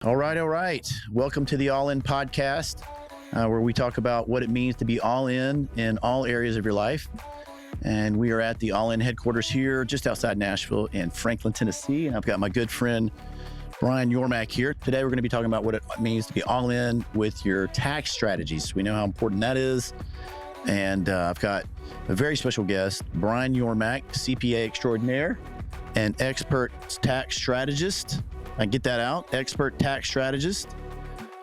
All right. Welcome to the All In podcast, where we talk about what it means to be all in all areas of your life. And we are at the All In headquarters here, just outside Nashville in Franklin, Tennessee. And I've got my good friend, Brian Yormack here. Today, we're going to be talking about what it means to be all in with your tax strategies. We know how important that is. And I've got a very special guest, Brian Yormack, CPA extraordinaire and expert tax strategist. I get that out, expert tax strategist.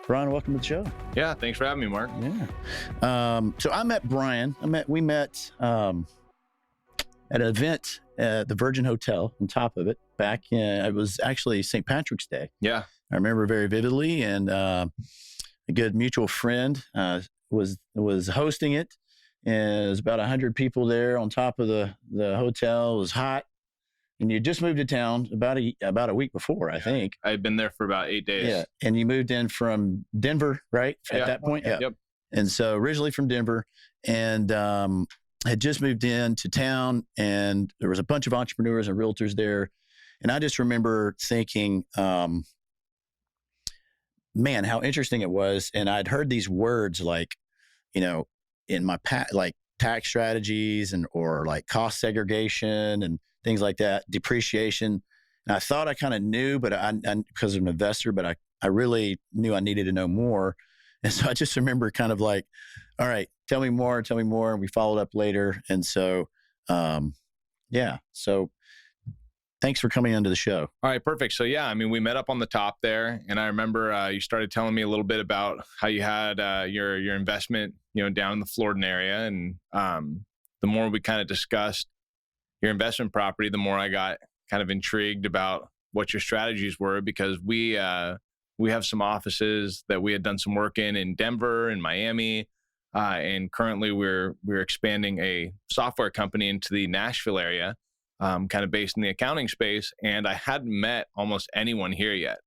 Brian, welcome to the show. Yeah, thanks for having me, Mark. Yeah. So I met Brian. We met at an event at the Virgin Hotel on top of it back in, it was actually St. Patrick's Day. Yeah. I remember very vividly, and a good mutual friend was hosting it. And it was about 100 people there on top of the hotel. It was hot. And you just moved to town about a week before, I think. I had been there for about 8 days. Yeah. And you moved in from Denver, right? At that point? Yeah. Yep. And so originally from Denver, and had just moved into town, and there was a bunch of entrepreneurs and realtors there. And I just remember thinking, man, how interesting it was. And I'd heard these words like, in my like tax strategies or like cost segregation and things like that, depreciation. And I thought I kind of knew, but I because I'm an investor, but I really knew I needed to know more. And so I just remember kind of like, all right, tell me more. And we followed up later. And so, so thanks for coming onto the show. All right, perfect. So yeah, we met up on the top there, and I remember you started telling me a little bit about how you had your investment, down in the Florida area. And the more we kind of discussed your investment property, the more I got kind of intrigued about what your strategies were, because we have some offices that we had done some work in Denver and Miami, and currently we're expanding a software company into the Nashville area, kind of based in the accounting space. And I hadn't met almost anyone here yet.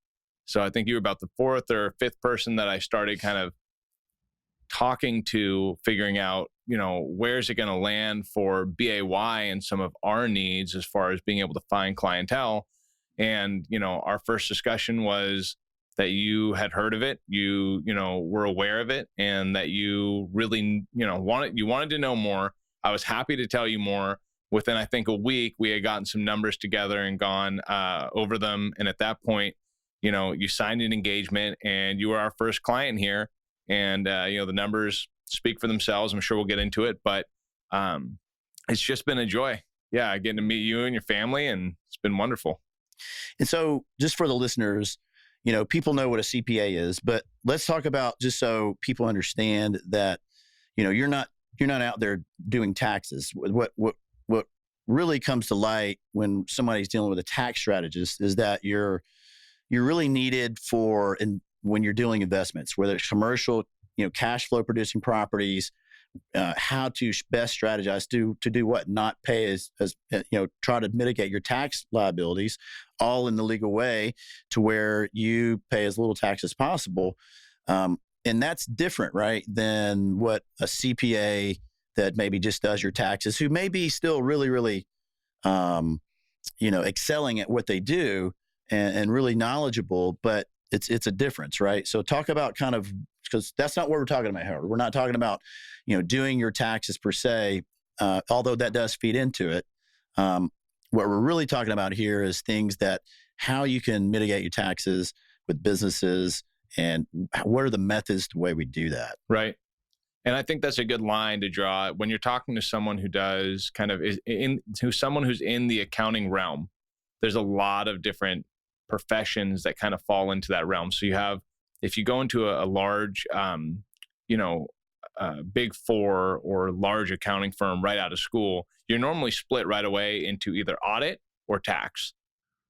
So I think you were about the fourth or fifth person that I started kind of talking to, figuring out, where's it going to land for BAY and some of our needs as far as being able to find clientele. And, our first discussion was that you had heard of it, you were aware of it, and that you really, wanted to know more. I was happy to tell you more. Within, I think, a week, we had gotten some numbers together and gone over them. And at that point, you signed an engagement and you were our first client here. And, the numbers speak for themselves. I'm sure we'll get into it, but it's just been a joy. Yeah, getting to meet you and your family, and it's been wonderful. And so just for the listeners, people know what a CPA is, but let's talk about, just so people understand that, you're not out there doing taxes. What really comes to light when somebody's dealing with a tax strategist is that you're really needed when you're doing investments, whether it's commercial, cash flow producing properties, how to best strategize to do what, not pay as try to mitigate your tax liabilities, all in the legal way to where you pay as little tax as possible. And that's different, right, than what a CPA that maybe just does your taxes, who may be still really, really, excelling at what they do and really knowledgeable, but it's a difference, right? So talk about kind of, because that's not what we're talking about here. We're not talking about, doing your taxes per se, although that does feed into it. What we're really talking about here is things that, how you can mitigate your taxes with businesses, and what are the methods the way we do that. Right. And I think that's a good line to draw when you're talking to someone who does kind of someone who's in the accounting realm. There's a lot of different professions that kind of fall into that realm. So you have, if you go into a large, big four or large accounting firm right out of school, you're normally split right away into either audit or tax,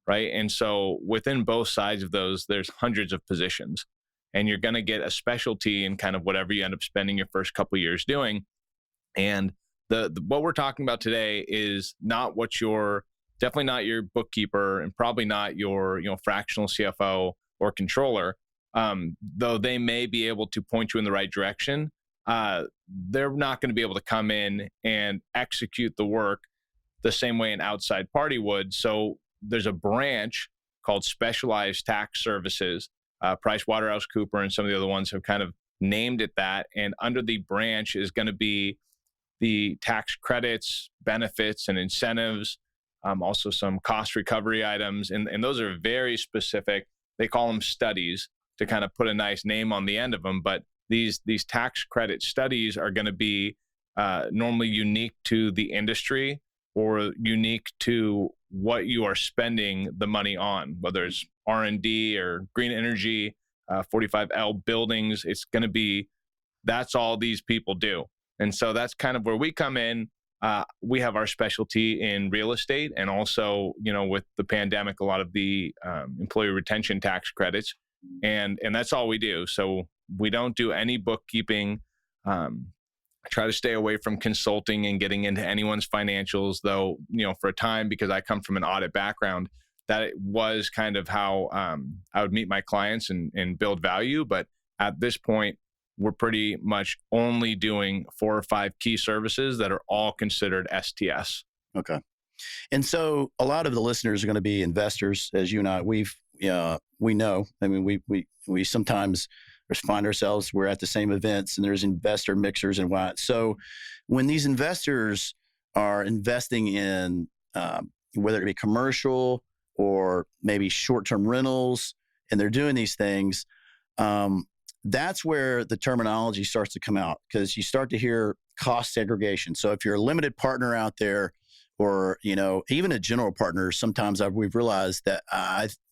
right? And so within both sides of those, there's hundreds of positions, and you're going to get a specialty in kind of whatever you end up spending your first couple of years doing. And the what we're talking about today is not what definitely not your bookkeeper, and probably not your fractional CFO or controller, though they may be able to point you in the right direction. They're not going to be able to come in and execute the work the same way an outside party would. So there's a branch called Specialized Tax Services PricewaterhouseCooper and some of the other ones have kind of named it that. And under the branch is going to be the tax credits, benefits, and incentives, also some cost recovery items. And those are very specific. They call them studies to kind of put a nice name on the end of them. But these tax credit studies are going to be normally unique to the industry or unique to what you are spending the money on, whether it's R&D or green energy, 45L buildings. It's going to be, that's all these people do. And so that's kind of where we come in. We have our specialty in real estate, and also, with the pandemic, a lot of the employee retention tax credits, and that's all we do. So we don't do any bookkeeping. I try to stay away from consulting and getting into anyone's financials, though, for a time, because I come from an audit background, that it was kind of how I would meet my clients and build value. But at this point, we're pretty much only doing 4 or 5 key services that are all considered STS. Okay. And so a lot of the listeners are going to be investors, as you and I, we know. I mean, we sometimes find ourselves, we're at the same events and there's investor mixers and what. So when these investors are investing in, whether it be commercial or maybe short-term rentals, and they're doing these things, that's where the terminology starts to come out, because you start to hear cost segregation. So if you're a limited partner out there, or even a general partner, sometimes we've realized that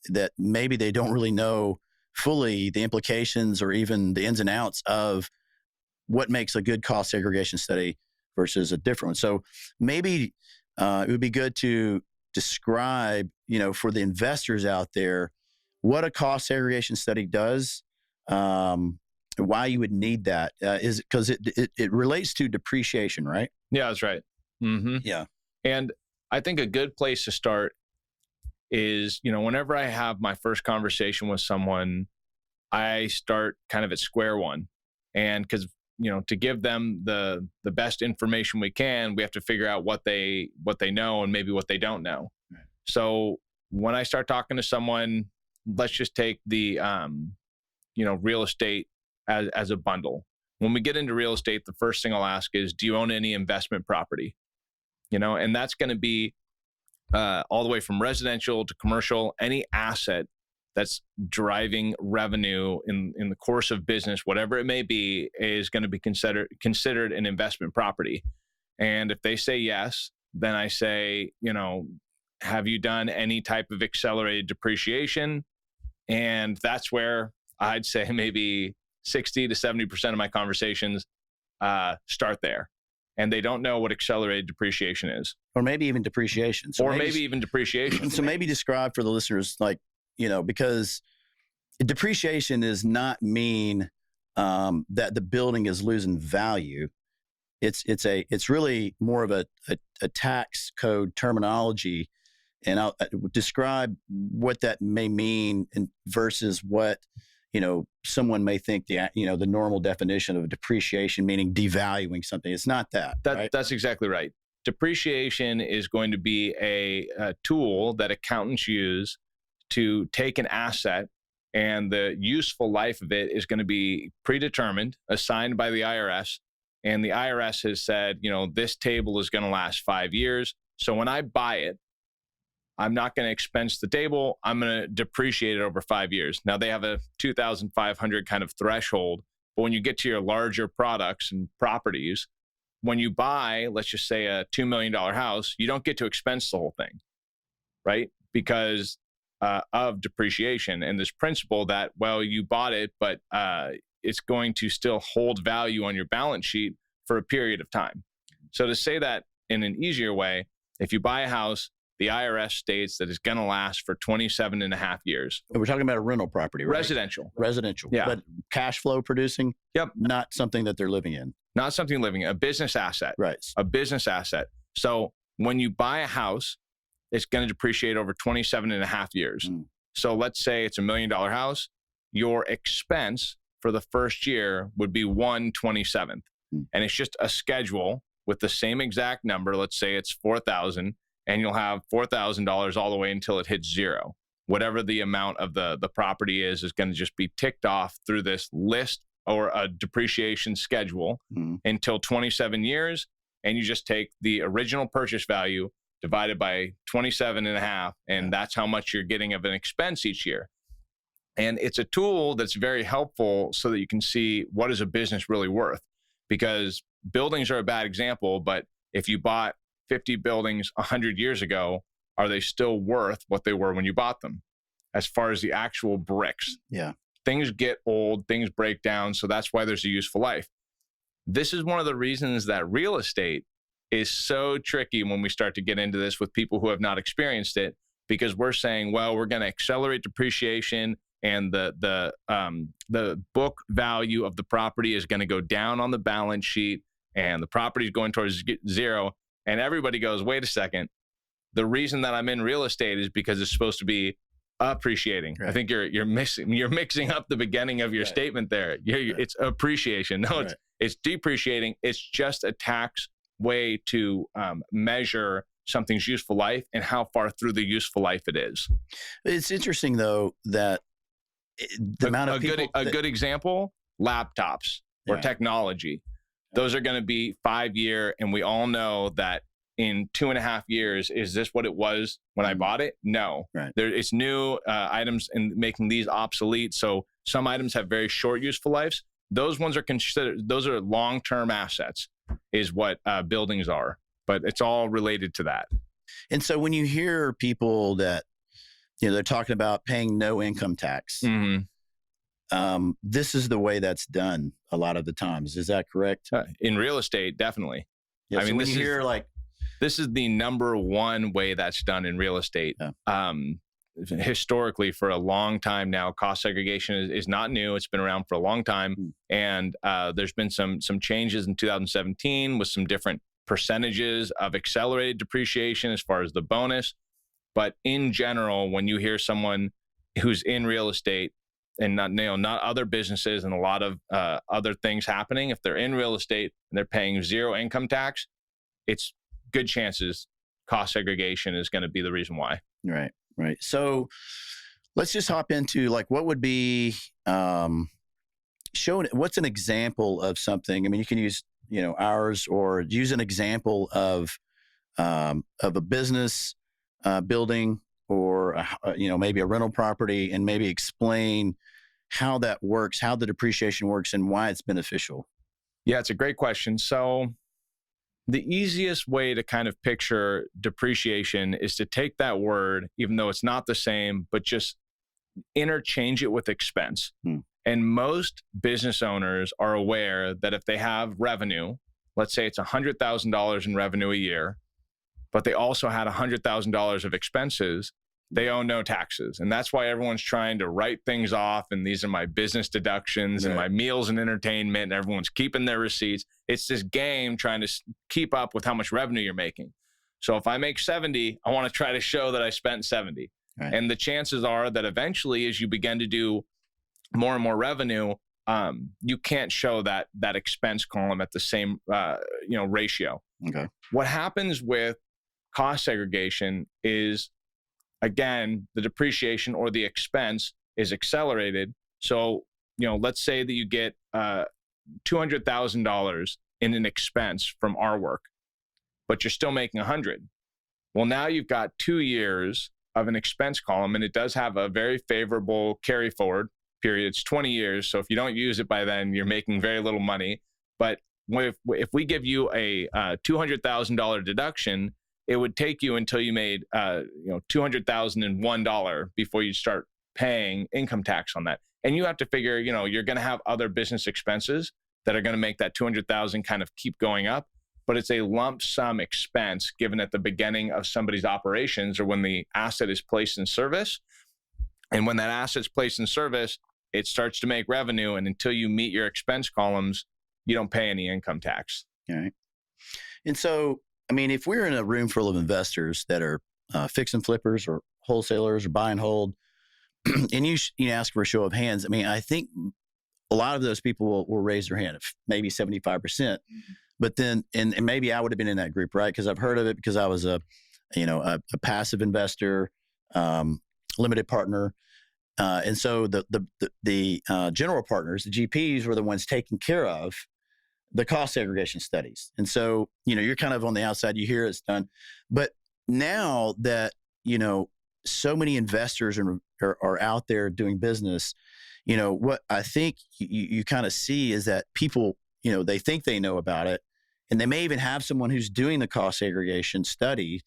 that maybe they don't really know fully the implications or even the ins and outs of what makes a good cost segregation study versus a different one. So maybe it would be good to describe, for the investors out there, what a cost segregation study does, why you would need that. Is it because it relates to depreciation, right? Yeah, that's right. Mm-hmm. Yeah. And I think a good place to start is, whenever I have my first conversation with someone, I start kind of at square one. And because, to give them the best information we can, we have to figure out what they know and maybe what they don't know. Right. So when I start talking to someone, let's just take the, real estate as a bundle. When we get into real estate, the first thing I'll ask is, do you own any investment property? And that's going to be all the way from residential to commercial. Any asset that's driving revenue in the course of business, whatever it may be, is going to be considered an investment property. And if they say yes, then I say, have you done any type of accelerated depreciation? And that's where I'd say maybe 60 to 70% of my conversations start there. And they don't know what accelerated depreciation is. Or maybe even depreciation. So maybe even depreciation. So maybe describe for the listeners, because depreciation does not mean that the building is losing value. It's really more of a tax code terminology. And I'll describe what that may mean versus what, someone may think the normal definition of depreciation, meaning devaluing something. It's not that. Right? That's exactly right. Depreciation is going to be a tool that accountants use to take an asset, and the useful life of it is going to be predetermined, assigned by the IRS. And the IRS has said, this table is going to last 5 years. So when I buy it, I'm not going to expense the table. I'm going to depreciate it over 5 years. Now, they have a 2,500 kind of threshold. But when you get to your larger products and properties, when you buy, let's just say a $2 million house, you don't get to expense the whole thing, right? Because of depreciation and this principle that, well, you bought it, but it's going to still hold value on your balance sheet for a period of time. So to say that in an easier way, if you buy a house, the IRS states that it's going to last for 27 and a half years. We're talking about a rental property, right? Residential. Yeah. But cash flow producing? Yep. Not something that they're living in. Not something living in, a business asset. Right. A business asset. So when you buy a house, it's going to depreciate over 27 and a half years. Mm. So let's say it's $1 million house. Your expense for the first year would be 1/27th. Mm. And it's just a schedule with the same exact number. Let's say it's $4,000. And you'll have $4,000 all the way until it hits zero. whatever the amount of the property is going to just be ticked off through this list or a depreciation schedule until 27 years. And you just take the original purchase value divided by 27 and a half, and that's how much you're getting of an expense each year. And it's a tool that's very helpful so that you can see what is a business really worth, because buildings are a bad example, but if you bought 50 buildings 100 years ago, are they still worth what they were when you bought them? As far as the actual bricks. Yeah. Things get old, things break down. So that's why there's a useful life. This is one of the reasons that real estate is so tricky when we start to get into this with people who have not experienced it, because we're saying, well, we're going to accelerate depreciation and the book value of the property is going to go down on the balance sheet and the property is going towards zero. And everybody goes, wait a second. The reason that I'm in real estate is because it's supposed to be appreciating. Right. I think you're mixing up the beginning of your statement there. It's appreciation. No, it's depreciating. It's just a tax way to measure something's useful life and how far through the useful life it is. It's interesting though that the amount of people. A good example: laptops or technology. Those are going to be 5-year, and we all know that in 2.5 years, is this what it was when I bought it? No. Right. It's new items and making these obsolete. So some items have very short useful lives. Those ones are considered, those are long-term assets is what buildings are, but it's all related to that. And so when you hear people that, they're talking about paying no income tax, this is the way that's done a lot of the times. Is that correct? In real estate, definitely. Yeah, I mean, when you hear this is the number one way that's done in real estate. Yeah. Historically, for a long time now, cost segregation is not new. It's been around for a long time. And there's been some changes in 2017 with some different percentages of accelerated depreciation as far as the bonus. But in general, when you hear someone who's in real estate and not other businesses and a lot of other things happening, if they're in real estate and they're paying zero income tax, it's good chances cost segregation is going to be the reason why. Right. So let's just hop into what would be showing. What's an example of something? I mean, you can use ours or use an example of a business building or maybe a rental property, and maybe explain how that works, how the depreciation works, and why it's beneficial. Yeah, it's a great question. So the easiest way to kind of picture depreciation is to take that word, even though it's not the same, but just interchange it with expense. And most business owners are aware that if they have revenue, let's say it's $100,000 in revenue a year, but they also had $100,000 of expenses, they owe no taxes. And that's why everyone's trying to write things off. And these are my business deductions and my meals and entertainment. And everyone's keeping their receipts. It's this game trying to keep up with how much revenue you're making. So if I make 70, I want to try to show that I spent 70. Right. And the chances are that eventually, as you begin to do more and more revenue, you can't show that expense column at the same ratio. Okay. What happens with cost segregation is, again, the depreciation or the expense is accelerated. So, let's say that you get $200,000 in an expense from our work, but you're still making 100. Well, now you've got 2 years of an expense column, and it does have a very favorable carry forward period. It's 20 years. So if you don't use it by then, you're making very little money. But if we give you a $200,000 deduction, it would take you until you made $200,001 before you start paying income tax on that. And you have to figure, you're going to have other business expenses that are going to make that $200,000 kind of keep going up. But it's a lump sum expense given at the beginning of somebody's operations or when the asset is placed in service. And when that asset's placed in service, it starts to make revenue. And until you meet your expense columns, you don't pay any income tax. All right. And so, I mean, if we're in a room full of investors that are fix and flippers or wholesalers or buy and hold, and you ask for a show of hands, I mean, I think a lot of those people will raise their hand, maybe 75%. But then, and maybe I would have been in that group, right? Because I've heard of it because I was a passive investor. limited partner. And so the general partners, the GPs, were the ones taking care of the cost segregation studies. And so, you're kind of on the outside, you hear it's done. But now that, so many investors are out there doing business, what I think you kind of see is that people, they think they know about it, and they may even have someone who's doing the cost segregation study.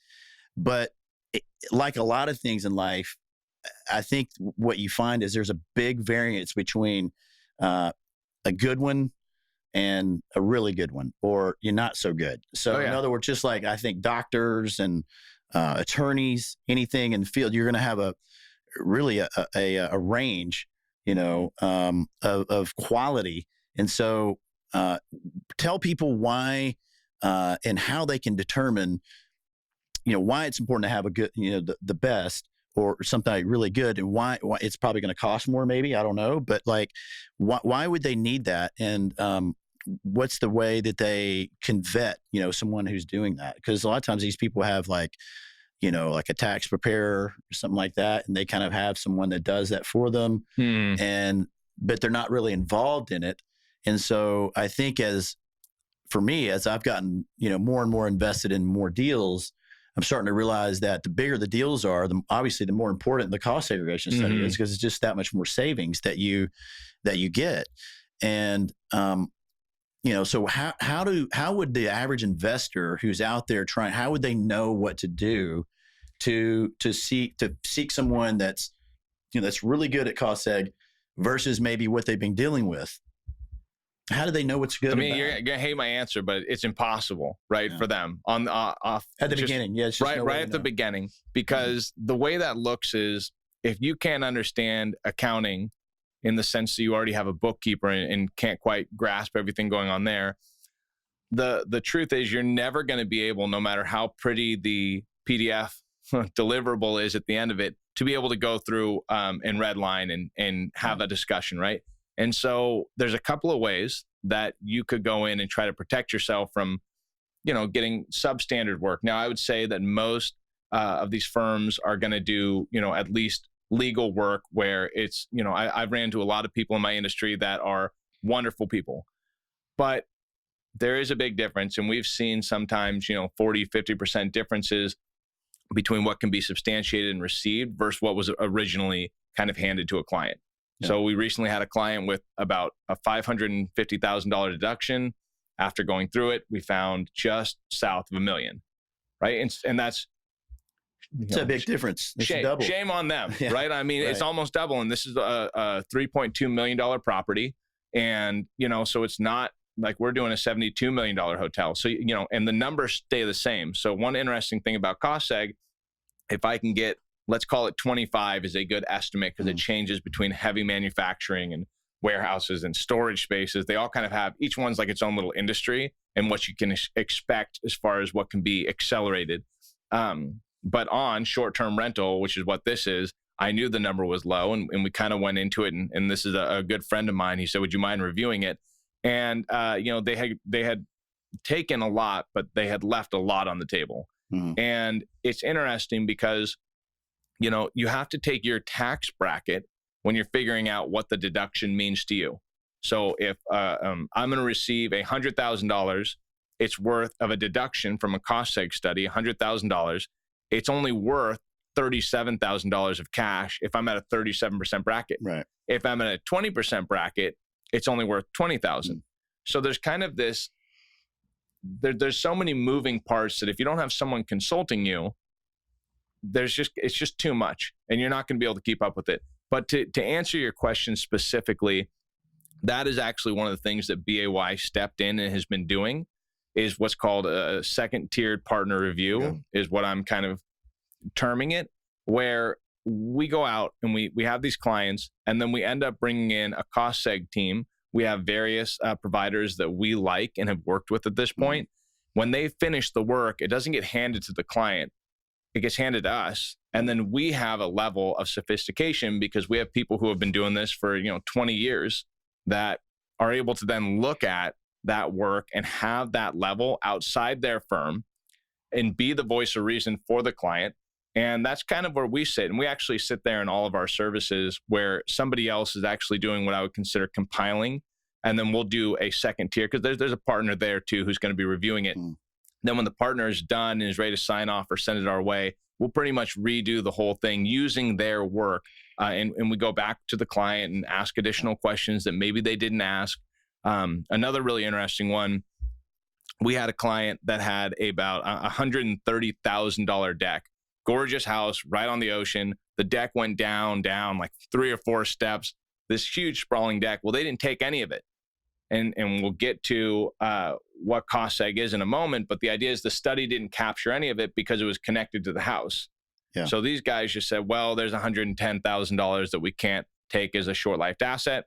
But like a lot of things in life, I think what you find is there's a big variance between a good one and a really good one, or you're not so good. So in other words, just like I think doctors and attorneys, anything in the field, you're going to have a range, of quality. And so tell people why and how they can determine, why it's important to have a good, the best, or something like really good, and why it's probably going to cost more, maybe, I don't know, but like, why would they need that? And what's the way that they can vet, someone who's doing that? Because a lot of times these people have like a tax preparer or something like that, and they kind of have someone that does that for them, but they're not really involved in it. And so I think for me, as I've gotten, more and more invested in more deals, I'm starting to realize that the bigger the deals are, obviously the more important the cost segregation study is, because it's just that much more savings that you get. And so how would the average investor who's out there how would they know what to do to seek someone that's really good at cost seg versus maybe what they've been dealing with? How do they know what's good? You're gonna hate my answer, but it's impossible, right? For them on off at the beginning. Yeah, it's just right at the beginning, because the way that looks is, if you can't understand accounting in the sense that you already have a bookkeeper and can't quite grasp everything going on there, the truth is you're never going to be able, no matter how pretty the PDF deliverable is at the end of it, to be able to go through and redline and have a discussion, right? And so there's a couple of ways that you could go in and try to protect yourself from, getting substandard work. Now, I would say that most of these firms are going to do, at least legal work where it's, I've ran into a lot of people in my industry that are wonderful people, but there is a big difference. And we've seen sometimes, 40, 50% differences between what can be substantiated and received versus what was originally kind of handed to a client. Yeah. So we recently had a client with about a $550,000 deduction. After going through it, we found just south of $1 million, right? And that's it's a big difference. It's double. Shame on them, right? I mean, it's almost double. And this is a $3.2 million property. And, so it's not like we're doing a $72 million hotel. So, and the numbers stay the same. So one interesting thing about cost seg, if I can get, let's call it 25 is a good estimate, because it changes between heavy manufacturing and warehouses and storage spaces. They all kind of have, each one's like its own little industry and what you can expect as far as what can be accelerated. But on short-term rental, which is what this is, I knew the number was low, and we kind of went into it. And this is a good friend of mine. He said, would you mind reviewing it? And, they had taken a lot, but they had left a lot on the table. And it's interesting because, you have to take your tax bracket when you're figuring out what the deduction means to you. So if I'm going to receive $100,000, it's worth of a deduction from a cost seg study, $100,000. It's only worth $37,000 of cash if I'm at a 37% bracket. Right. If I'm at a 20% bracket, it's only worth $20,000. So there's kind of this, there's so many moving parts that if you don't have someone consulting you, it's just too much, and you're not going to be able to keep up with it. But to answer your question specifically, that is actually one of the things that BAY stepped in and has been doing, is what's called a second tiered partner review, is what I'm kind of terming it, where we go out and we have these clients, and then we end up bringing in a cost seg team. We have various providers that we like and have worked with at this point. When they finish the work, it doesn't get handed to the client. It gets handed to us. And then we have a level of sophistication, because we have people who have been doing this for, 20 years, that are able to then look at that work and have that level outside their firm and be the voice of reason for the client. And that's kind of where we sit. And we actually sit there in all of our services where somebody else is actually doing what I would consider compiling. And then we'll do a second tier because there's a partner there too who's going to be reviewing it. Then when the partner is done and is ready to sign off or send it our way, we'll pretty much redo the whole thing using their work. And we go back to the client and ask additional questions that maybe they didn't ask. Another really interesting one, we had a client that had about a $130,000 deck. Gorgeous house right on the ocean. The deck went down like 3 or 4 steps, this huge sprawling deck. Well, they didn't take any of it. And we'll get to what cost seg is in a moment. But the idea is the study didn't capture any of it because it was connected to the house. Yeah. So these guys just said, well, there's $110,000 that we can't take as a short-lived asset.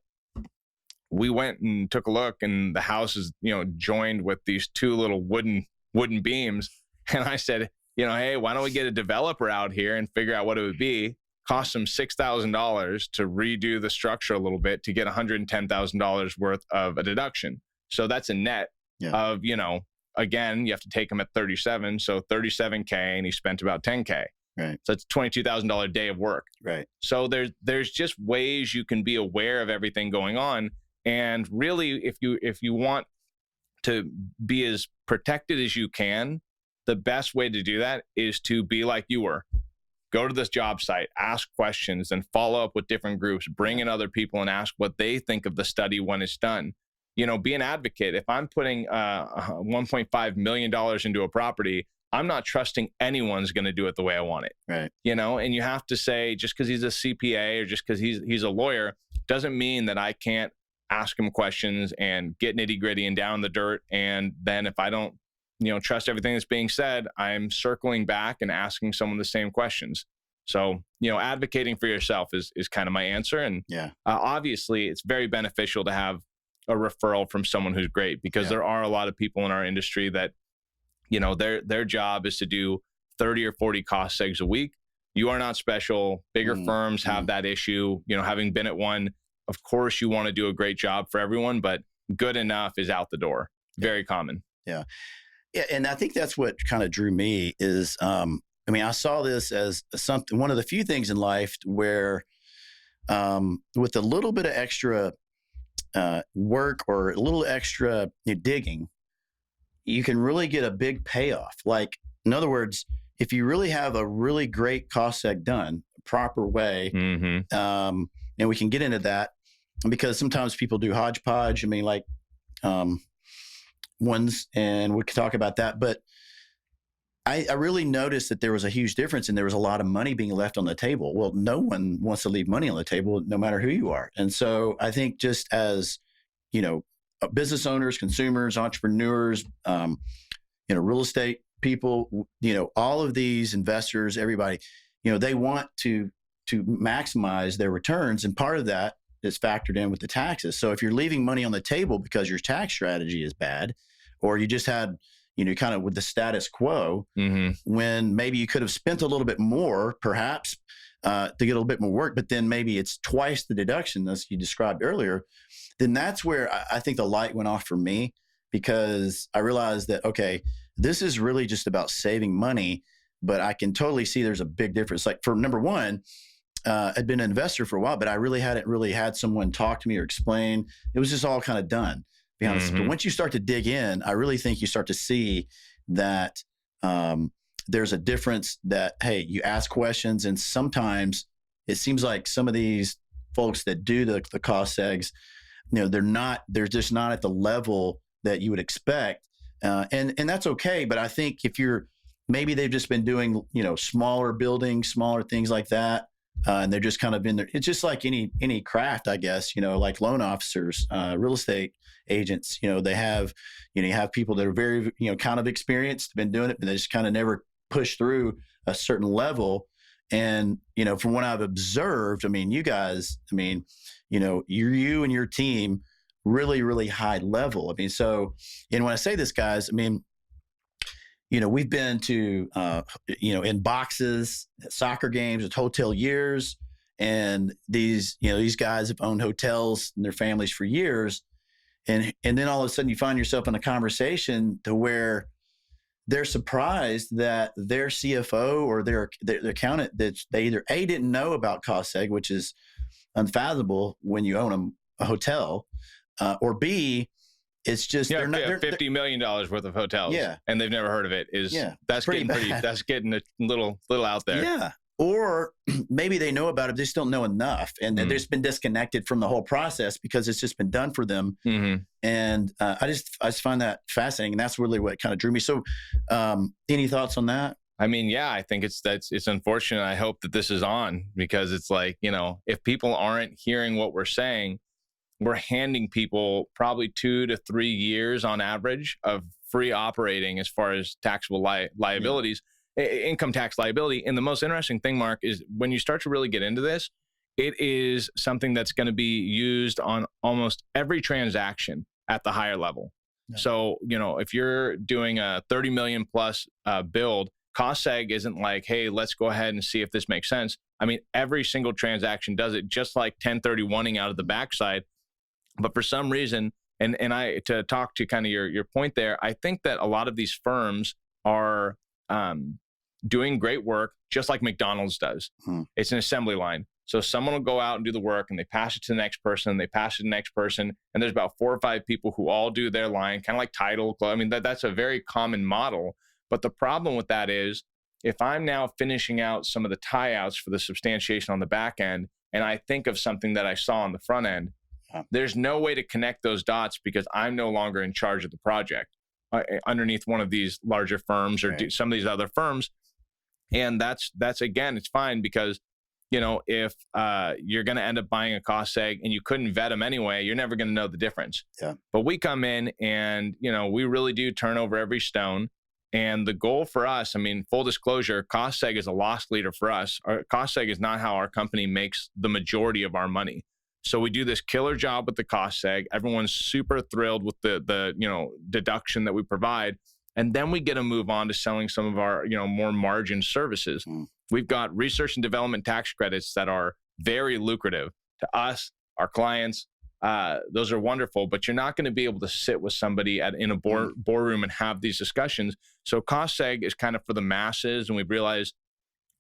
We went and took a look, and the house is, joined with these 2 little wooden beams. And I said, hey, why don't we get a developer out here and figure out what it would be? Cost them $6,000 to redo the structure a little bit to get $110,000 worth of a deduction. So that's a net of, again, you have to take them at 37. So 37K, and he spent about 10K. Right. So it's $22,000 a day of work. Right. So there's just ways you can be aware of everything going on. And really, if you want to be as protected as you can, the best way to do that is to be like you were. Go to this job site, ask questions, and follow up with different groups. Bring in other people and ask what they think of the study when it's done. Be an advocate. If I'm putting $1.5 million into a property, I'm not trusting anyone's going to do it the way I want it. Right. And you have to say, just because he's a CPA or just because he's a lawyer doesn't mean that I can't ask him questions and get nitty gritty and down the dirt. And then if I don't trust everything that's being said, I'm circling back and asking someone the same questions. So, advocating for yourself is kind of my answer. And obviously it's very beneficial to have a referral from someone who's great, because there are a lot of people in our industry that, their job is to do 30 or 40 cost segs a week. You are not special. Bigger firms have that issue. Having been at one, of course you want to do a great job for everyone, but good enough is out the door. Very common. Yeah. Yeah, and I think that's what kind of drew me is, I saw this as one of the few things in life where with a little bit of extra work or a little extra digging, you can really get a big payoff. Like, in other words, if you really have a really great cost seg done proper way, and we can get into that because sometimes people do hodgepodge. Ones, and we could talk about that. But I really noticed that there was a huge difference, and there was a lot of money being left on the table. Well, no one wants to leave money on the table, no matter who you are. And so I think just as, business owners, consumers, entrepreneurs, real estate people, all of these investors, everybody, they want to maximize their returns. And part of that is factored in with the taxes. So if you're leaving money on the table because your tax strategy is bad, or you just had, kind of with the status quo, when maybe you could have spent a little bit more, perhaps, to get a little bit more work, but then maybe it's twice the deduction as you described earlier, then that's where I think the light went off for me, because I realized that, okay, this is really just about saving money, but I can totally see there's a big difference. Like, for number one, I'd been an investor for a while, but I really hadn't had someone talk to me or explain. It was just all kind of done, to be honest. But once you start to dig in, I really think you start to see that there's a difference that, hey, you ask questions, and sometimes it seems like some of these folks that do the cost segs, they're just not at the level that you would expect. And that's okay. But I think if maybe they've just been doing, smaller buildings, smaller things like that. And they're just kind of in there. It's just like any craft, I guess, like loan officers, real estate agents, they have, you have people that are very, kind of experienced, been doing it, but they just kind of never push through a certain level. And, from what I've observed, you guys, you and your team, really, really high level. So, and when I say this, guys, we've been to, in boxes, soccer games, at hotel years. And these guys have owned hotels and their families for years. And then all of a sudden you find yourself in a conversation to where they're surprised that their CFO or their accountant, that they either A, didn't know about cost seg, which is unfathomable when you own a hotel, or B, it's just Yeah, they're not $50 million worth of hotels. Yeah. And they've never heard of it. That's pretty getting bad. that's getting a little out there. Yeah. Or maybe they know about it, they just don't know enough, and they've just been disconnected from the whole process because it's just been done for them. And I just find that fascinating, and that's really what kind of drew me. So, any thoughts on that? I mean, yeah, I think it's unfortunate. I hope that this is on, because it's like, if people aren't hearing what we're saying, we're handing people probably 2 to 3 years on average of free operating as far as taxable liabilities. Income tax liability. And the most interesting thing, Mark, is when you start to really get into this, it is something that's going to be used on almost every transaction at the higher level. Yeah. So, if you're doing a 30 million plus build, cost seg isn't like, hey, let's go ahead and see if this makes sense. I mean, every single transaction does it, just like 1031ing out of the backside. But for some reason, and I, to talk to kind of your point there, I think that a lot of these firms are doing great work, just like McDonald's does. It's an assembly line. So someone will go out and do the work, and they pass it to the next person, and they pass it to the next person. And there's about 4 or 5 people who all do their line, kind of like title. I mean, that's a very common model. But the problem with that is, if I'm now finishing out some of the tie outs for the substantiation on the back end, and I think of something that I saw on the front end, there's no way to connect those dots because I'm no longer in charge of the project underneath one of these larger firms or some of these other firms. And that's again, it's fine, because if you're going to end up buying a cost seg and you couldn't vet them anyway, you're never going to know the difference. But we come in and we really do turn over every stone. And the goal for us, I mean, full disclosure, cost seg is a loss leader for us. Our cost seg is not how our company makes the majority of our money. So we do this killer job with the cost seg. Everyone's super thrilled with the deduction that we provide. And then we get to move on to selling some of our, more margin services. We've got research and development tax credits that are very lucrative to us, our clients. Those are wonderful, but you're not going to be able to sit with somebody in a boardroom and have these discussions. So cost seg is kind of for the masses. And we've realized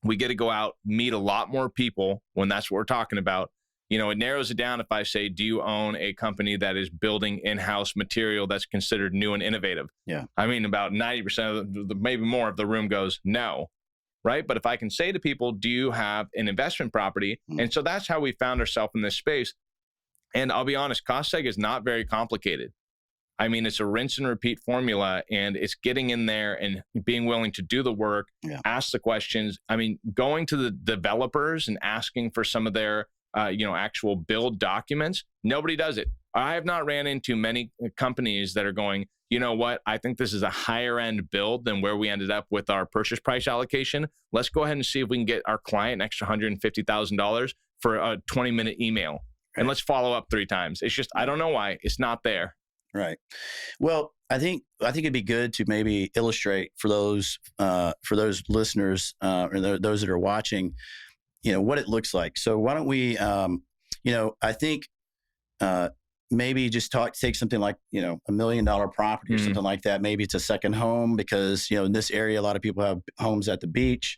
we get to go out, meet a lot more people when that's what we're talking about. It narrows it down if I say, do you own a company that is building in-house material that's considered new and innovative? Yeah. I mean, about 90% of maybe more of the room goes, no, right? But if I can say to people, do you have an investment property? And so that's how we found ourselves in this space. And I'll be honest, cost seg is not very complicated. I mean, it's a rinse and repeat formula, and it's getting in there and being willing to do the work, ask the questions. I mean, going to the developers and asking for some of their actual build documents. Nobody does it. I have not ran into many companies that are going, you know what, I think this is a higher end build than where we ended up with our purchase price allocation. Let's go ahead and see if we can get our client an extra $150,000 for a 20-minute email. And let's follow up 3 times. It's just, I don't know why it's not there. Right. Well, I think it'd be good to maybe illustrate for those listeners or those that are watching, what it looks like. So why don't we, I think maybe just take something like, $1 million property or something like that. Maybe it's a second home because, in this area, a lot of people have homes at the beach,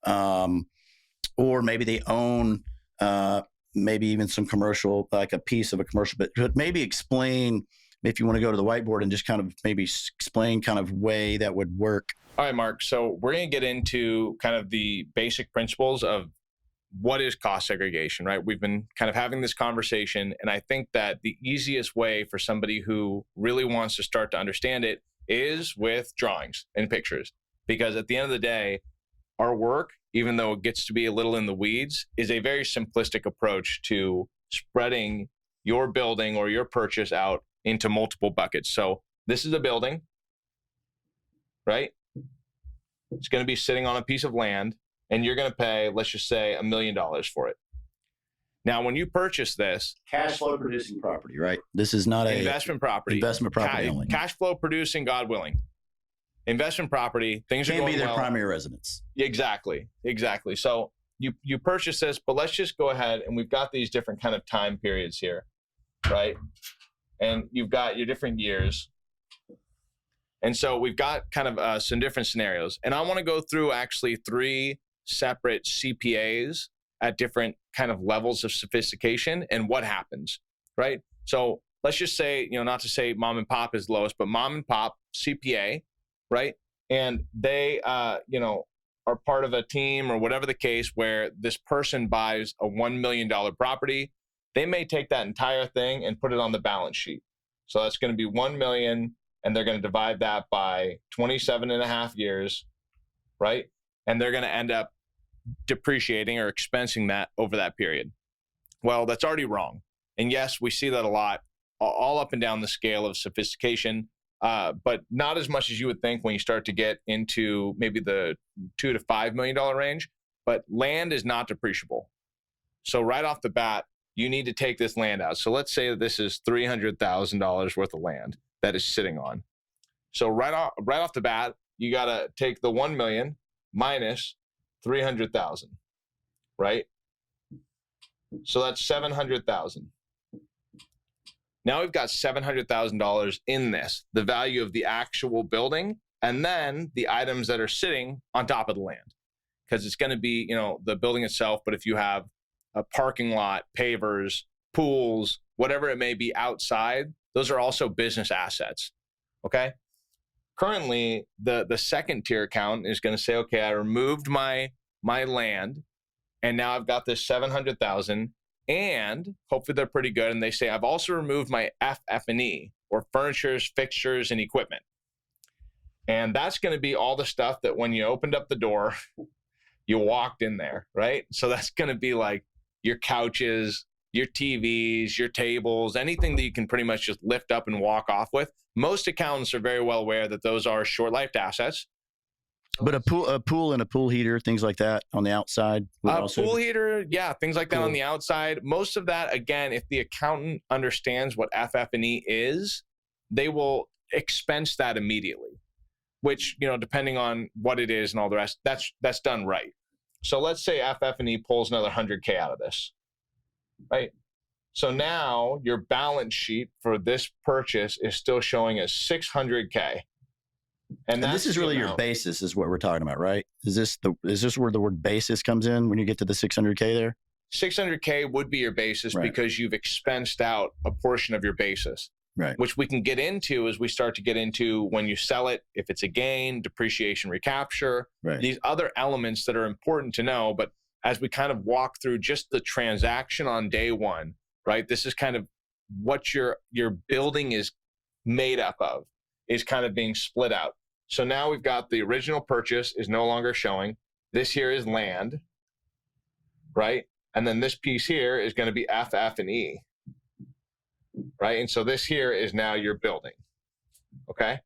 or maybe they own, maybe even some commercial, like a piece of a commercial, but maybe explain, if you want to go to the whiteboard and just kind of maybe explain kind of way that would work. All right, Mark. So we're going to get into kind of the basic principles of what is cost segregation, right? We've been kind of having this conversation, and I think that the easiest way for somebody who really wants to start to understand it is with drawings and pictures. Because at the end of the day, our work, even though it gets to be a little in the weeds, is a very simplistic approach to spreading your building or your purchase out into multiple buckets. So this is a building, right? It's going to be sitting on a piece of land, and you're going to pay, let's just say, $1 million for it. Now, when you purchase this, cash flow producing property, right? This is not a investment property. Investment property only. Cash flow producing, God willing. Investment property, things are going well. Can be their primary residence. Exactly. So you purchase this, but let's just go ahead, and we've got these different kind of time periods here, right? And you've got your different years. And so we've got kind of some different scenarios. And I want to go through actually 3 separate CPAs at different kind of levels of sophistication and what happens, right? So let's just say, not to say mom and pop is lowest, but mom and pop CPA, right? And they, are part of a team or whatever the case where this person buys a $1 million property. They may take that entire thing and put it on the balance sheet. So that's going to be 1 million, and they're going to divide that by 27 and a half years, right? And they're going to end up depreciating or expensing that over that period. Well, that's already wrong. And yes, we see that a lot, all up and down the scale of sophistication, but not as much as you would think when you start to get into maybe the $2 to $5 million range. But land is not depreciable. So right off the bat, you need to take this land out. So let's say that this is $300,000 worth of land that is sitting on. So right off the bat, you got to take the 1 million minus 300,000, right? So that's 700,000. Now we've got $700,000 in this, the value of the actual building, and then the items that are sitting on top of the land, because it's going to be, the building itself. But if you have a parking lot, pavers, pools, whatever it may be outside, those are also business assets. Okay. Currently, the second tier account is going to say, okay, I removed my land, and now I've got this 700,000, and hopefully they're pretty good. And they say, I've also removed my FF&E, or furnitures, fixtures, and equipment. And that's going to be all the stuff that when you opened up the door, you walked in there, right? So that's going to be like your couches, your TVs, your tables, anything that you can pretty much just lift up and walk off with. Most accountants are very well aware that those are short-lived assets. But a pool and a pool heater, things like that on the outside. Pool heater, yeah, things like that on the outside. Most of that, again, if the accountant understands what FF&E is, they will expense that immediately, which, depending on what it is and all the rest, that's done right. So let's say FF&E pulls another 100K out of this, right? So now your balance sheet for this purchase is still showing as 600K. And this is really your basis, is what we're talking about, right? Is this where the word basis comes in when you get to the 600K there? 600K would be your basis, right, because you've expensed out a portion of your basis, right? Which we can get into as we start to get into when you sell it, if it's a gain, depreciation, recapture, right, these other elements that are important to know. But as we kind of walk through just the transaction on day one, right? This is kind of what your building is made up of, is kind of being split out. So now we've got the original purchase is no longer showing. This here is land, right? And then this piece here is going to be FF&E, right? And so this here is now your building, okay?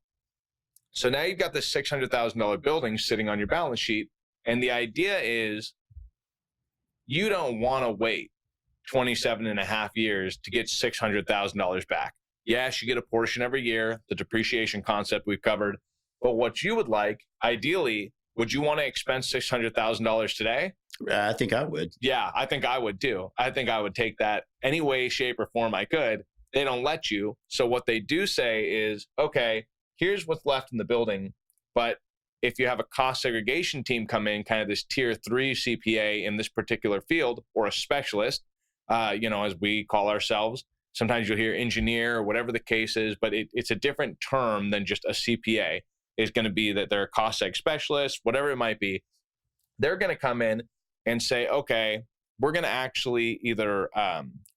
So now you've got this $600,000 building sitting on your balance sheet. And the idea is you don't want to wait 27 and a half years to get $600,000 back. Yes, you get a portion every year, the depreciation concept we've covered. But what you would like, ideally, would you want to expense $600,000 today? I think I would. Yeah, I think I would too. I think I would take that any way, shape, or form I could. They don't let you. So what they do say is, okay, here's what's left in the building. But if you have a cost segregation team come in, kind of this tier 3 CPA in this particular field, or a specialist, as we call ourselves, sometimes you'll hear engineer or whatever the case is, but it's a different term than just a CPA. It's going to be that they're a cost seg specialist, whatever it might be. They're going to come in and say, okay, we're going to actually either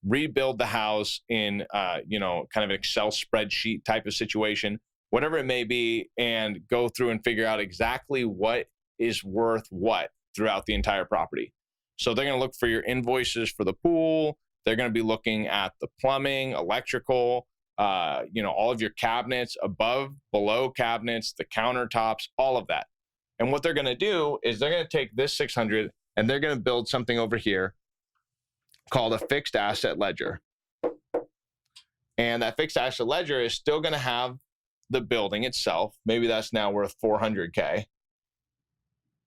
rebuild the house in, kind of an Excel spreadsheet type of situation, whatever it may be, and go through and figure out exactly what is worth what throughout the entire property. So they're going to look for your invoices for the pool. They're going to be looking at the plumbing, electrical, all of your cabinets, above, below cabinets, the countertops, all of that. And what they're going to do is they're going to take this 600 and they're going to build something over here called a fixed asset ledger. And that fixed asset ledger is still going to have the building itself. Maybe that's now worth 400K,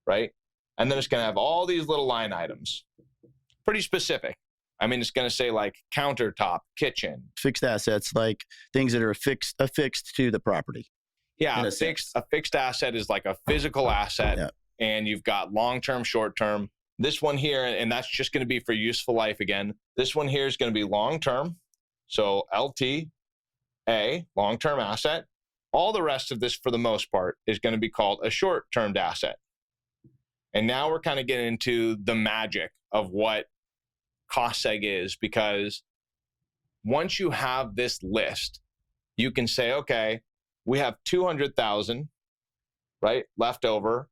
right? And then it's going to have all these little line items, pretty specific. I mean, it's going to say like countertop, kitchen. Fixed assets, like things that are affixed to the property. Yeah, in a a sense. fixed asset is like a physical asset, Yeah. and you've got long-term, short-term. This one here, and that's just going to be for useful life again. This one here is going to be long-term. So LTA, long-term asset. All the rest of this, for the most part, is going to be called a short-termed asset. And now we're kind of getting into the magic of what cost seg is, because once you have this list, you can say, okay, we have 200,000, right, left over.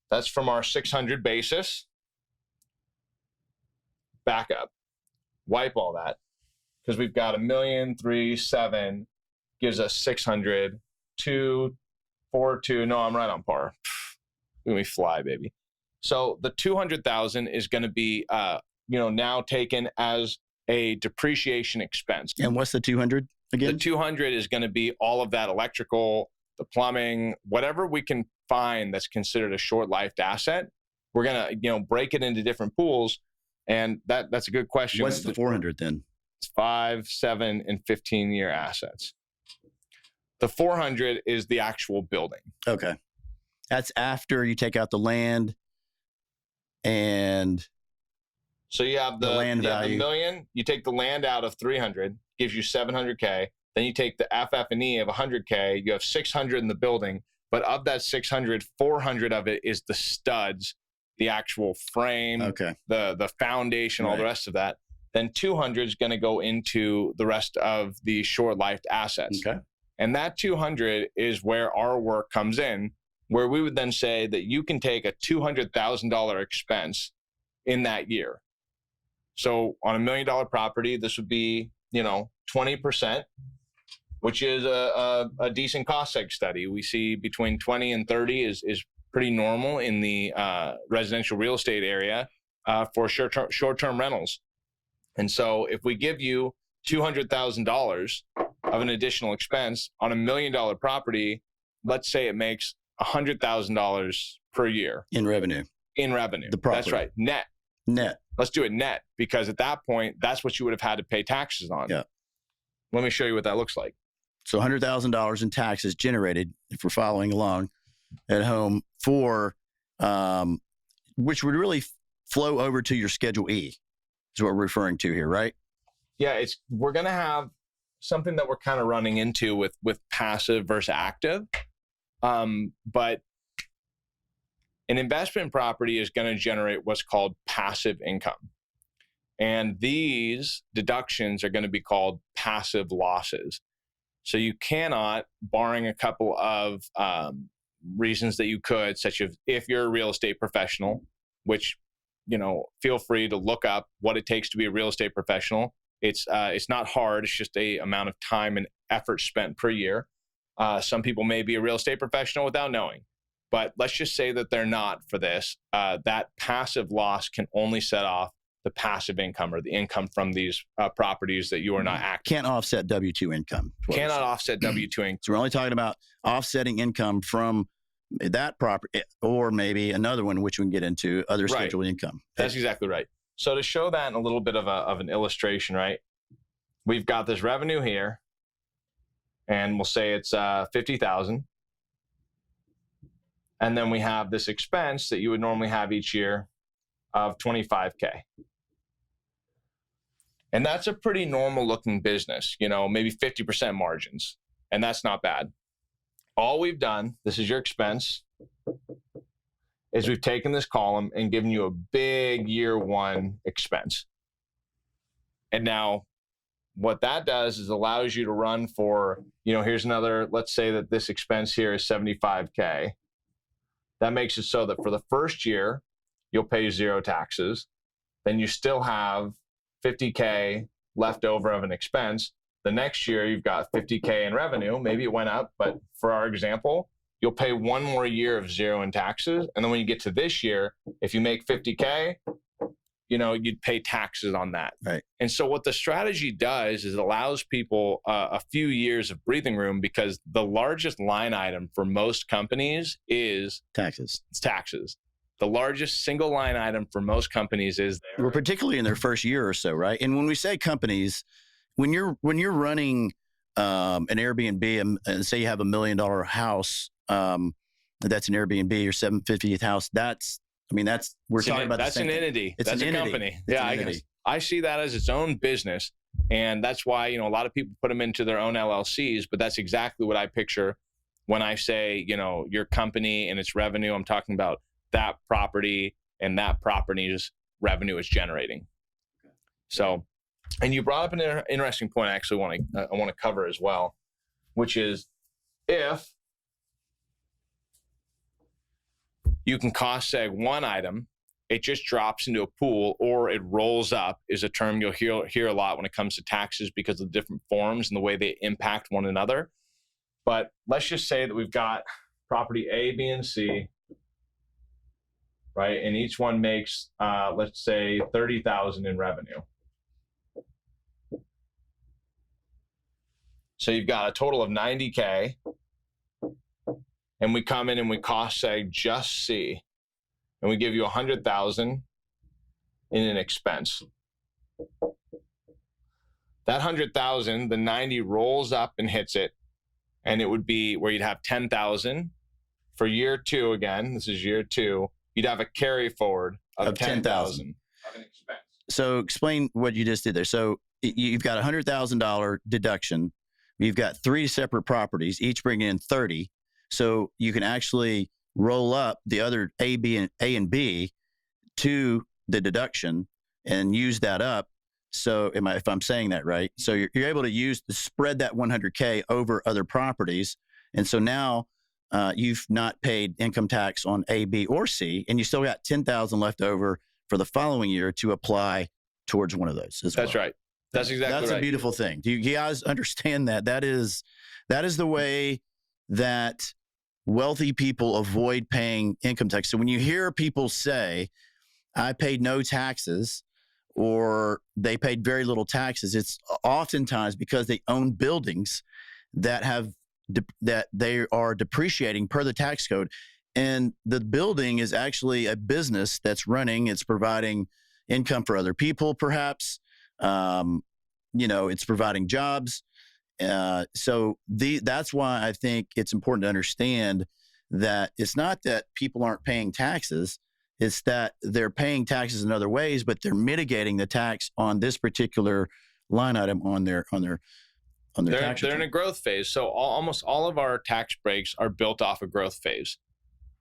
That's from our 600 basis. Back up, wipe all that, because we've got 1,000,307 gives us 600, 242. No, I'm right on par. Let me fly, baby. So the 200,000 is going to be, now taken as a depreciation expense. And what's the 200 again? The 200 is going to be all of that electrical, the plumbing, whatever we can find that's considered a short-lived asset. We're going to, break it into different pools. And that's a good question. What's the 400 then? It's 5, 7, and 15-year assets. The 400 is the actual building. Okay. That's after you take out the land and so you have the land value. The million, you take the land out of 300, gives you 700K. Then you take the FF&E of 100K, you have 600 in the building. But of that 600, 400 of it is the studs, the actual frame, okay, the foundation, all the rest of that. Then 200 is going to go into the rest of the short-lived assets. Okay. And that 200 is where our work comes in, where we would then say that you can take a $200,000 expense in that year. So on $1 million property, this would be, 20%, which is a decent cost seg study. We see between 20 and 30 is pretty normal in the residential real estate area for short-term rentals. And so if we give you $200,000 of an additional expense on $1 million property, let's say it makes $100,000 per year in revenue. The property. That's right. Net. Let's do it net, because at that point, that's what you would have had to pay taxes on. Yeah. Let me show you what that looks like. So $100,000 in taxes generated, if we're following along at home, for which would really flow over to your Schedule E, is what we're referring to here, right? Yeah, we're going to have something that we're kind of running into with passive versus active. But an investment property is going to generate what's called passive income. And these deductions are going to be called passive losses. So you cannot, barring a couple of reasons that you could, such as if you're a real estate professional, which, feel free to look up what it takes to be a real estate professional. It's not hard. It's just a amount of time and effort spent per year. Some people may be a real estate professional without knowing, but let's just say that they're not for this. That passive loss can only set off the passive income, or the income from these properties that you are not active. Can't offset W-2 income. Cannot offset W-2 income. So we're only talking about offsetting income from that property, or maybe another one, which we can get into, other scheduled income. That's exactly right. So to show that in a little bit of an illustration, right? We've got this revenue here, and we'll say it's 50,000. And then we have this expense that you would normally have each year of 25K. And that's a pretty normal looking business, maybe 50% margins. And that's not bad. All we've done, this is your expense, is we've taken this column and given you a big year one expense. And now what that does is allows you to run for, here's another, let's say that this expense here is 75K. That makes it so that for the first year, you'll pay 0 taxes. Then you still have 50K left over of an expense. The next year, you've got 50K in revenue. Maybe it went up, but for our example, you'll pay one more year of 0 in taxes. And then when you get to this year, if you make 50K, you'd pay taxes on that. Right. And so what the strategy does is it allows people a few years of breathing room, because the largest line item for most companies is taxes. It's taxes. The largest single line item for most companies is there. Well, particularly in their first year or so, right? And when we say companies, when you're running an Airbnb, and say you have $1 million house, that's an Airbnb or 750th house. We're talking about that's the same an thing. entity. It's That's an a entity. company. It's Yeah, an entity. I see that as its own business. And that's why, a lot of people put them into their own LLCs, but that's exactly what I picture when I say, your company and its revenue. I'm talking about that property and that property's revenue is generating. So, and you brought up an interesting point I actually want to cover as well, which is if you can cost seg one item, it just drops into a pool, or it rolls up is a term you'll hear a lot when it comes to taxes because of the different forms and the way they impact one another. But let's just say that we've got property A, B, and C, right? And each one makes, let's say, $30,000 in revenue. So you've got a total of $90K, and we come in and we cost seg just C, and we give you $100,000 in an expense. That $100,000, the 90 rolls up and hits it, and it would be where you'd have $10,000 for year two. Again, this is year two. You'd have a carry forward of $10,000 of an expense. So explain what you just did there. So you've got $100,000 deduction. You've got 3 separate properties, each bringing in 30. So you can actually roll up the other A and B to the deduction and use that up. So if I'm saying that right, so you're able to spread that 100K over other properties. And so now you've not paid income tax on A, B, or C, and you still got $10,000 left over for the following year to apply towards one of those as well. That's right. That's exactly right. That's a beautiful thing. Do you guys understand that? That is the way that wealthy people avoid paying income tax. So when you hear people say, I paid no taxes, or they paid very little taxes, it's oftentimes because they own buildings that they are depreciating per the tax code. And the building is actually a business that's running. It's providing income for other people, perhaps. It's providing jobs. So that's why I think it's important to understand that it's not that people aren't paying taxes. It's that they're paying taxes in other ways, but they're mitigating the tax on this particular line item on their tax return. They're in a growth phase. So almost all of our tax breaks are built off a growth phase.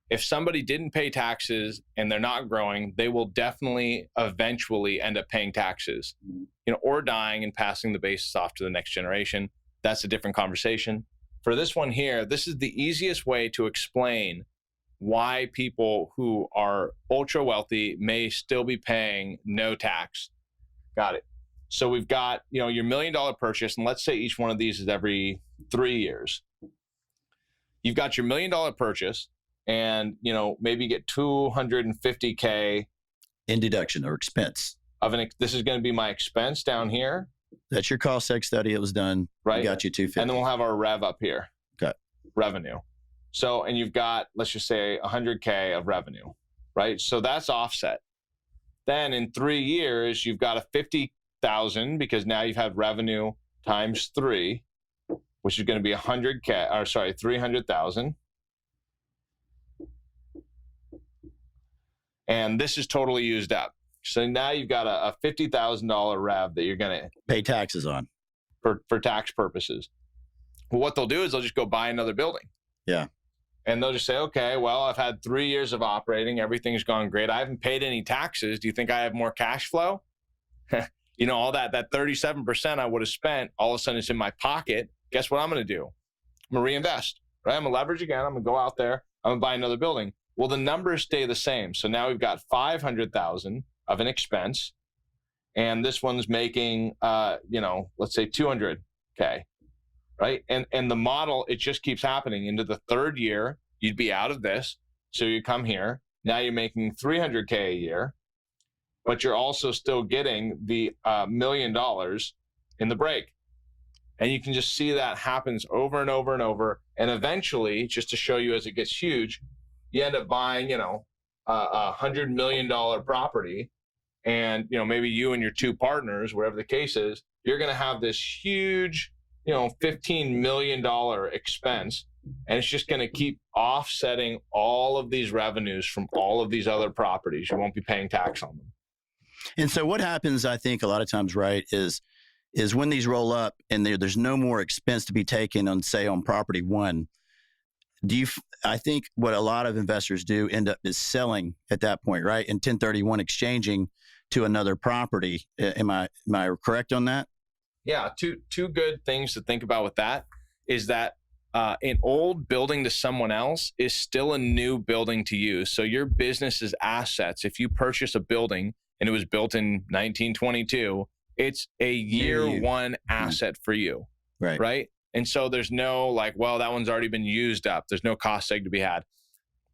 If somebody didn't pay taxes and they're not growing, they will definitely eventually end up paying taxes, or dying and passing the basis off to the next generation. That's a different conversation. For this one here, this is the easiest way to explain why people who are ultra wealthy may still be paying no tax. Got it. So we've got, your $1 million purchase, and let's say each one of these is every 3 years. You've got your $1 million purchase, and maybe you get $250K in deduction or expense. This is going to be my expense down here. That's your cost seg study. It was done. Right. We got you $250. And then we'll have our rev up here. Okay. Revenue. So, and you've got, let's just say $100K of revenue, right? So that's offset. Then in 3 years, you've got a $50,000 because now you've had revenue times 3, which is going to be $300,000. And this is totally used up. So now you've got a $50,000 rev that you're going to pay taxes on for tax purposes. Well, what they'll do is they'll just go buy another building. Yeah. And they'll just say, okay, well, I've had 3 years of operating. Everything's gone great. I haven't paid any taxes. Do you think I have more cash flow? All that 37% I would have spent, all of a sudden it's in my pocket. Guess what I'm going to do? I'm going to reinvest, right? I'm going to leverage again. I'm going to go out there. I'm going to buy another building. Well, the numbers stay the same. So now we've got $500,000 of an expense. And this one's making, let's say $200K. Right. And the model, it just keeps happening. Into the 3rd year, you'd be out of this. So you come here. Now you're making $300K a year, but you're also still getting the $1 million in the break. And you can just see that happens over and over and over. And eventually, just to show you as it gets huge, you end up buying, a $100 million property. And, maybe you and your 2 partners, whatever the case is, you're going to have this huge $15 million expense, and it's just going to keep offsetting all of these revenues from all of these other properties. You won't be paying tax on them. And so what happens, I think, a lot of times, right, is when these roll up and there's no more expense to be taken on, say, on property one. I think what a lot of investors do end up is selling at that point, right? And 1031 exchanging to another property. Am I correct on that? Yeah, two good things to think about with that is that an old building to someone else is still a new building to you. So your business's assets, if you purchase a building and it was built in 1922, it's a year one asset for you, right? And so there's no like, well, that one's already been used up. There's no cost seg to be had.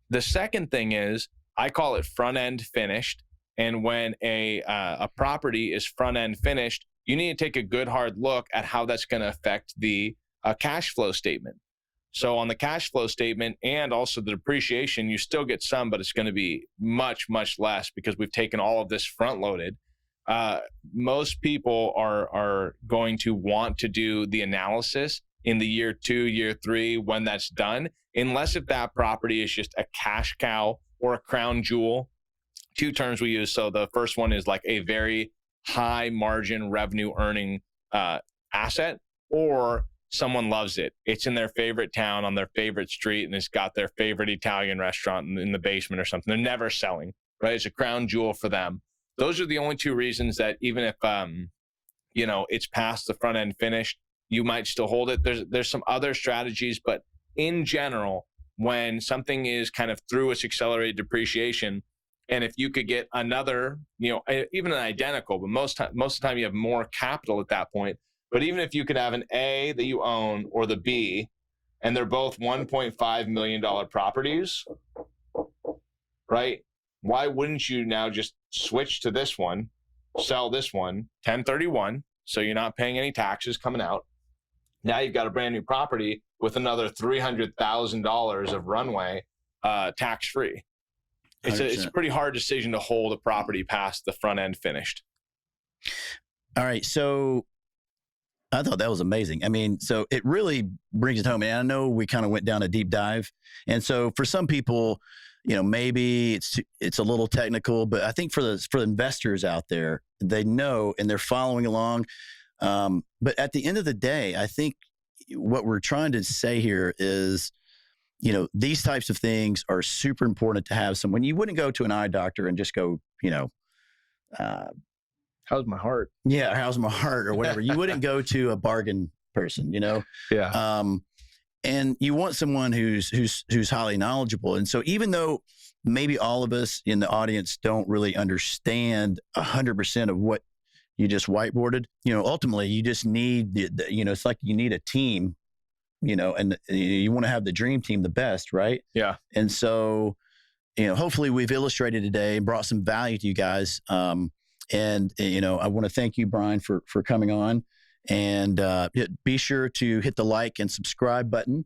The second thing is, I call it front end finished. And when a property is front end finished, you need to take a good hard look at how that's going to affect the cash flow statement. So on the cash flow statement and also the depreciation, you still get some, but it's going to be much, much less because we've taken all of this front loaded. Most people are going to want to do the analysis in the year 2, year 3, when that's done, unless if that property is just a cash cow or a crown jewel. Two terms we use. So the first one is like a very high margin revenue earning asset, or someone loves it. It's in their favorite town on their favorite street, and it's got their favorite Italian restaurant in the basement or something. They're never selling, right? It's a crown jewel for them. Those are the only two reasons that even if it's past the front end finished, you might still hold it. There's some other strategies, but in general, when something is kind of through its accelerated depreciation, and if you could get another, even an identical, but most of the time you have more capital at that point. But even if you could have an A that you own or the B, and they're both $1.5 million properties, right? Why wouldn't you now just switch to this one, sell this one, 1031, so you're not paying any taxes coming out. Now you've got a brand new property with another $300,000 of runway, tax-free. It's a pretty hard decision to hold a property past the front end finished. All right. So I thought that was amazing. I mean, so it really brings it home. And I know we kind of went down a deep dive. And so for some people, maybe it's a little technical, but I think for the investors out there, they know and they're following along. But at the end of the day, I think what we're trying to say here is, these types of things are super important to have someone. You wouldn't go to an eye doctor and just go, how's my heart? Yeah, how's my heart or whatever. You wouldn't go to a bargain person, Yeah. And you want someone who's highly knowledgeable. And so even though maybe all of us in the audience don't really understand 100% of what you just whiteboarded, ultimately you just need it's like you need a team, and you want to have the dream team, the best, right? Yeah. And so, hopefully we've illustrated today and brought some value to you guys. And I want to thank you, Brian, for coming on. And be sure to hit the like and subscribe button.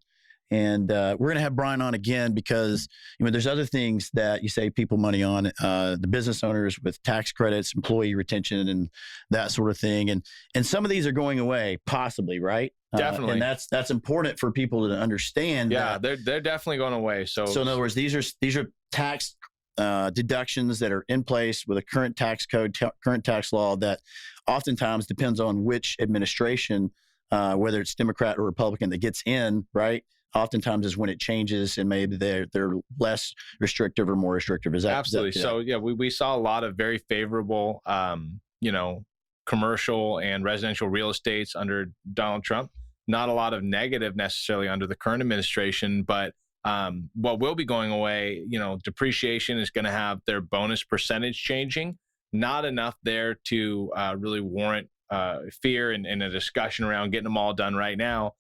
And we're going to have Brian on again because there's other things that you save people money on, the business owners with tax credits, employee retention, and that sort of thing. And some of these are going away, possibly, right? Definitely. And that's important for people to understand. Yeah, they're definitely going away. So in other words, these are tax deductions that are in place with a current tax code, current tax law that oftentimes depends on which administration, whether it's Democrat or Republican that gets in, right? Oftentimes is when it changes and maybe they're less restrictive or more restrictive. Is that absolutely? So yeah, we saw a lot of very favorable, commercial and residential real estates under Donald Trump. Not a lot of negative necessarily under the current administration, but what will be going away, depreciation is going to have their bonus percentage changing. Not enough there to really warrant fear and a discussion around getting them all done right now.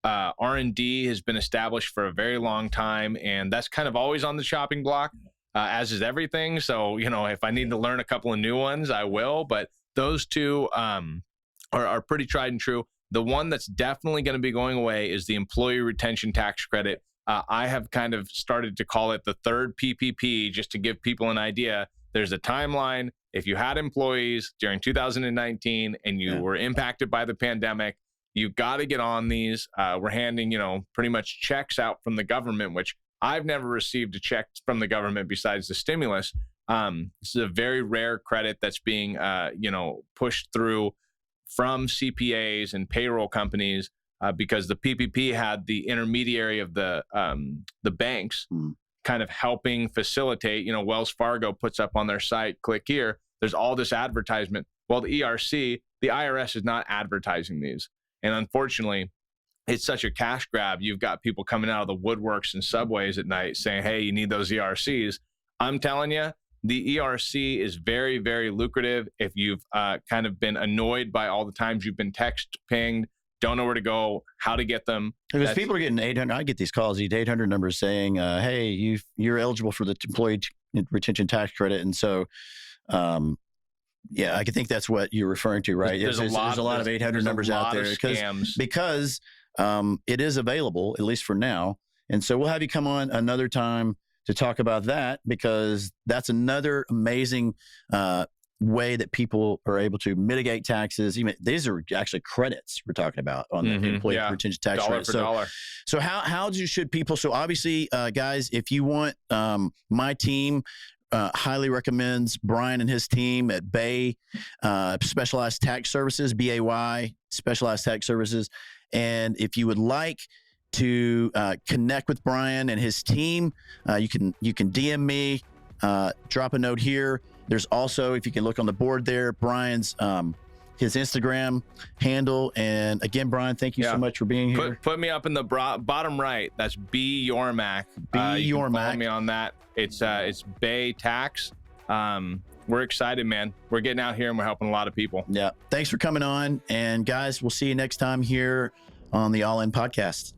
R&D has been established for a very long time, and that's kind of always on the chopping block, as is everything. So, if I need to learn a couple of new ones, I will. But those two are pretty tried and true. The one that's definitely going to be going away is the employee retention tax credit. I have kind of started to call it the third PPP, just to give people an idea. There's a timeline. If you had employees during 2019 and you were impacted by the pandemic, You got to get on these. We're handing, pretty much checks out from the government, which I've never received a check from the government besides the stimulus. This is a very rare credit that's being, pushed through from CPAs and payroll companies because the PPP had the intermediary of the banks kind of helping facilitate. Wells Fargo puts up on their site, click here. There's all this advertisement. Well, the IRS is not advertising these. And unfortunately, it's such a cash grab. You've got people coming out of the woodworks and subways at night saying, hey, you need those ERCs. I'm telling you, the ERC is very, very lucrative. If you've kind of been annoyed by all the times you've been text pinged, don't know where to go, how to get them. Because people are getting 800. I get these calls, these 800 numbers saying, hey, you're eligible for the employee retention tax credit. And so, I think that's what you're referring to, right? There's a lot of 800 numbers out there because it is available, at least for now. And so we'll have you come on another time to talk about that, because that's another amazing way that people are able to mitigate taxes. Even these are actually credits we're talking about on the employee retention tax credit. So how should people? So obviously, guys, if you want, my team highly recommends Brian and his team at Bay Specialized Tax Services, BAY Specialized Tax Services. And if you would like to connect with Brian and his team, you can DM me, drop a note here. There's also, if you can look on the board there, Brian's his Instagram handle. And again, Brian, thank you so much for being here. Put me up in the bottom right. That's B Yormack. You can follow me on that. It's Bay Tax. We're excited, man. We're getting out here and we're helping a lot of people. Yeah. Thanks for coming on. And guys, we'll see you next time here on the All In Podcast.